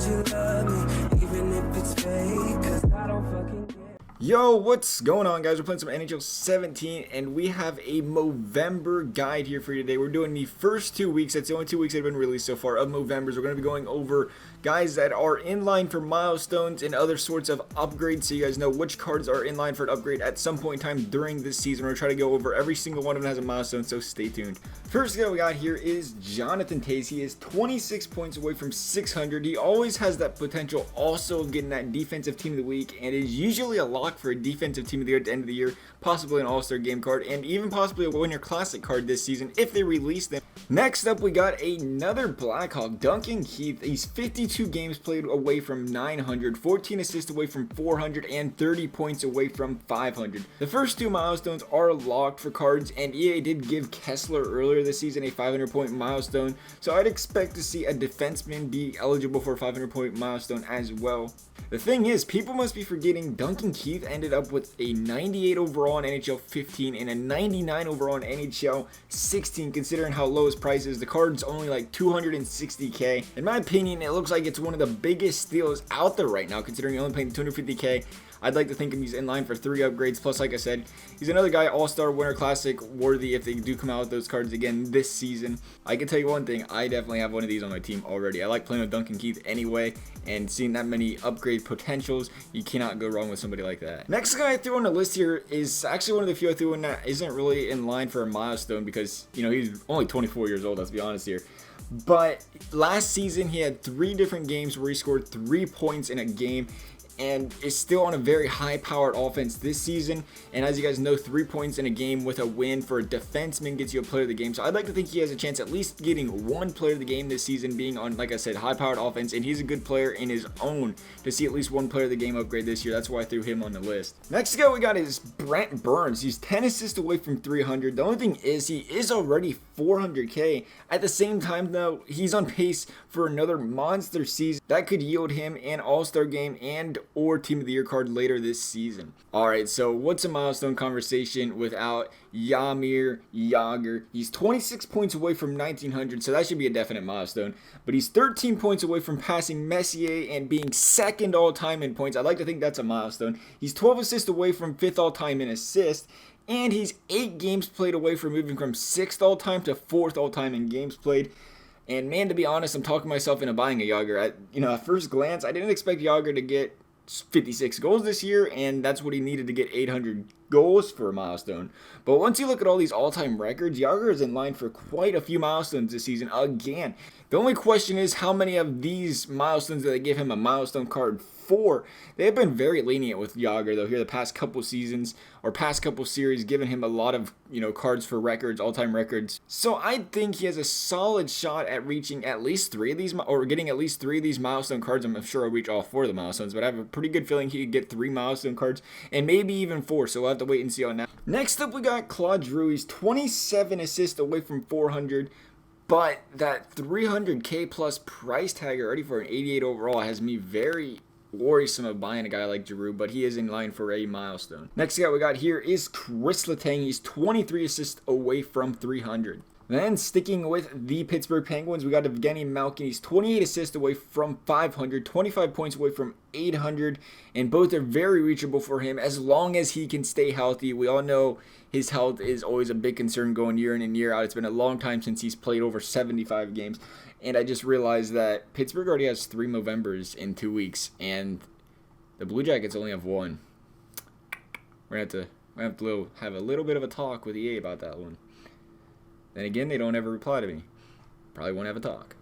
you love me, even if it's fake, 'cause I don't fucking care. Yo, what's going on, guys? We're playing some NHL 17, and we have a Movember guide here for you today. We're doing the first 2 weeks. That's the only 2 weeks that have been released so far of Movembers. We're going to be going over guys that are in line for milestones and other sorts of upgrades, so you guys know which cards are in line for an upgrade at some point in time during this season. We're going to try to go over every single one of them has a milestone, so stay tuned. First guy we got here is Jonathan Toews. He is 26 points away from 600. He always has that potential also of getting that defensive team of the week, and is usually a lock for a defensive team of the year at the end of the year, possibly an all-star game card, and even possibly a winter classic card this season if they release them. Next up, we got another Blackhawk, Duncan Keith. He's 52 games played away from 900, 14 assists away from 400, and 30 points away from 500. The first two milestones are locked for cards, and EA did give Kessler earlier this season a 500-point milestone, so I'd expect to see a defenseman be eligible for a 500-point milestone as well. The thing is, people must be forgetting Duncan Keith ended up with a 98 overall in NHL 15 and a 99 overall in NHL 16, considering how low his price is. The card's only like 260k. In my opinion, it looks like it's one of the biggest steals out there right now, considering you're only paying 250k. I'd like to think he's in line for 3 upgrades. Plus, like I said, he's another guy, All-Star, Winter Classic worthy if they do come out with those cards again this season. I can tell you one thing, I definitely have one of these on my team already. I like playing with Duncan Keith anyway, and seeing that many upgrade potentials, you cannot go wrong with somebody like that. Next guy I threw on the list here is actually one of the few I threw in that isn't really in line for a milestone because, you know, he's only 24 years old, let's be honest here. But last season, he had 3 different games where he scored 3 points in a game, and is still on a very high-powered offense this season. And as you guys know, 3 points in a game with a win for a defenseman gets you a player of the game. So I'd like to think he has a chance at least getting 1 player of the game this season, being on, like I said, high-powered offense. And he's a good player in his own to see at least 1 player of the game upgrade this year. That's why I threw him on the list. Next guy we got is Brent Burns. He's 10 assists away from 300. The only thing is he is already 400k. At the same time, though, he's on pace for another monster season that could yield him an all-star game and or team of the year card later this season. Alright, so what's a milestone conversation without jagr? He's 26 points away from 1900, so that should be a definite milestone. But he's 13 points away from passing Messier and being 2nd all-time in points. I'd like to think that's a milestone. He's 12 assists away from 5th all-time in assists. And he's 8 games played away from moving from 6th all-time to 4th all-time in games played. And man, to be honest, I'm talking myself into buying a jagr. At first glance, I didn't expect jagr to get 56 goals this year, and that's what he needed to get 800 goals for a milestone. But once you look at all these all-time records, jagr is in line for quite a few milestones this season again. The only question is how many of these milestones do they give him a milestone card for? They have been very lenient with jagr though here the past couple seasons or past couple series, giving him a lot of cards for records, all-time records. So I think he has a solid shot at reaching at least 3 of these, or getting at least 3 of these milestone cards. I'm sure I'll reach all 4 of the milestones, but I have a pretty good feeling he could get 3 milestone cards and maybe even 4. So we'll have to wait and see on that. Next up, we got Claude. He's 27 assists away from 400. But that 300k plus price tag already for an 88 overall has me very worrisome of buying a guy like GIROUX, but he is in line for a milestone. Next guy we got here is KRIS LETANG. He's 23 assists away from 300. Then sticking with the Pittsburgh Penguins, we got EVGENI MALKIN. He's 28 assists away from 500, 25 points away from 800, and both are very reachable for him as long as he can stay healthy. We all know his health is always a big concern going year in and year out. It's been a long time since he's played over 75 games, and I just realized that Pittsburgh already has 3 Movembers in 2 weeks, and the Blue Jackets only have 1. We're gonna have to have a little bit of a talk with EA about that one. Then again, they don't ever reply to me. Probably won't have a talk.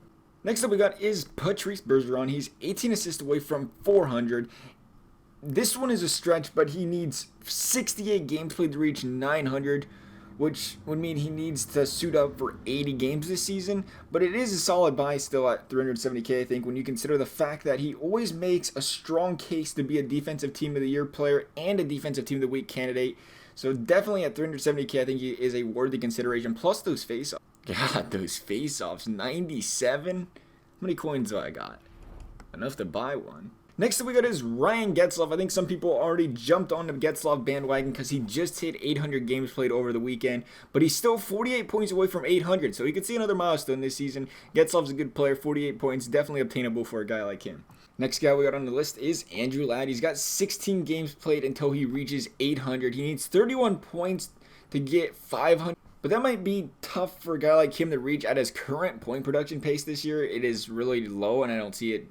Next up we got is PATRICE BERGERON. He's 18 assists away from 400. This one is a stretch, but he needs 68 games played to reach 900, which would mean he needs to suit up for 80 games this season. But it is a solid buy still at 370k, I think, when you consider the fact that he always makes a strong case to be a defensive team of the year player and a defensive team of the week candidate. So definitely at 370k, I think he is a worthy consideration. Plus those face-offs. God, those face-offs. 97? How many coins do I got? Enough to buy one. Next up we got is Ryan GETZLAF. I think some people already jumped on the GETZLAF bandwagon because he just hit 800 games played over the weekend, but he's still 48 points away from 800, so he could see another milestone this season. GETZLAF's a good player, 48 points, definitely obtainable for a guy like him. Next guy we got on the list is Andrew Ladd. He's got 16 games played until he reaches 800. He needs 31 points to get 500. But that might be tough for a guy like him to reach at his current point production pace this year. It is really low, and I don't see it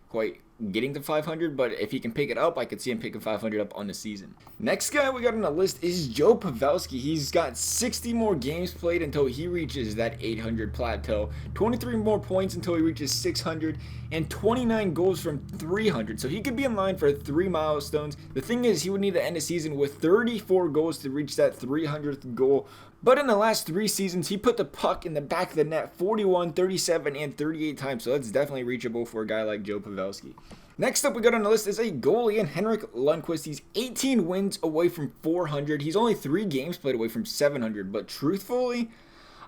quite getting to 500, but if he can pick it up, I could see him picking 500 up on the season. Next guy we got on the list is Joe Pavelski. He's got 60 more games played until he reaches that 800 plateau, 23 more points until he reaches 600, and 29 goals from 300. So he could be in line for 3 milestones. The thing is, he would need to end the season with 34 goals to reach that 300th goal. But in the last 3 seasons, he put the puck in the back of the net 41, 37, and 38 times. So that's definitely reachable for a guy like Joe Pavelski. Next up we got on the list is a goalie, and HENRIK LUNDQVIST. He's 18 wins away from 400. He's only 3 games played away from 700. But truthfully,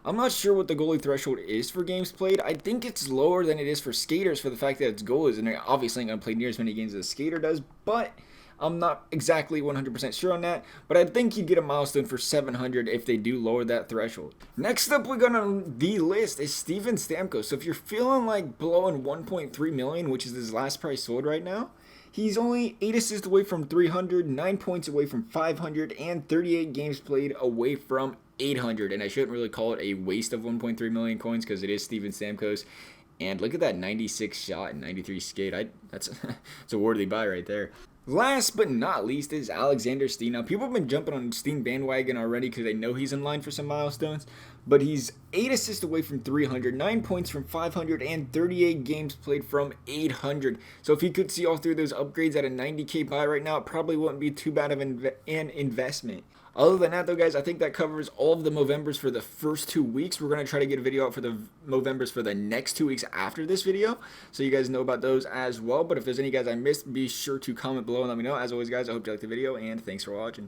I'm not sure what the goalie threshold is for games played. I think it's lower than it is for skaters for the fact that it's goalies, and they're obviously not going to play near as many games as a skater does. But I'm not exactly 100% sure on that, but I think you'd get a milestone for 700 if they do lower that threshold. Next up we got on the list is Steven Stamkos. So if you're feeling like blowing 1.3 million, which is his last price sold right now, he's only 8 assists away from 300, 9 points away from 500, and 38 games played away from 800. And I shouldn't really call it a waste of 1.3 million coins because it is Steven Stamkos. And look at that 96 shot and 93 skate. That's a worthy buy right there. Last but not least is Alexander Steen. Now, people have been jumping on Steen bandwagon already because they know he's in line for some milestones, but he's 8 assists away from 300, 9 points from 500, and 38 games played from 800. So if he could see all 3 of those upgrades at a 90k buy right now, it probably wouldn't be too bad of an investment. Other than that, though, guys, I think that covers all of the Movembers for the first 2 weeks. We're going to try to get a video out for the Movembers for the next 2 weeks after this video, so you guys know about those as well. But if there's any guys I missed, be sure to comment below and let me know. As always, guys, I hope you liked the video, and thanks for watching.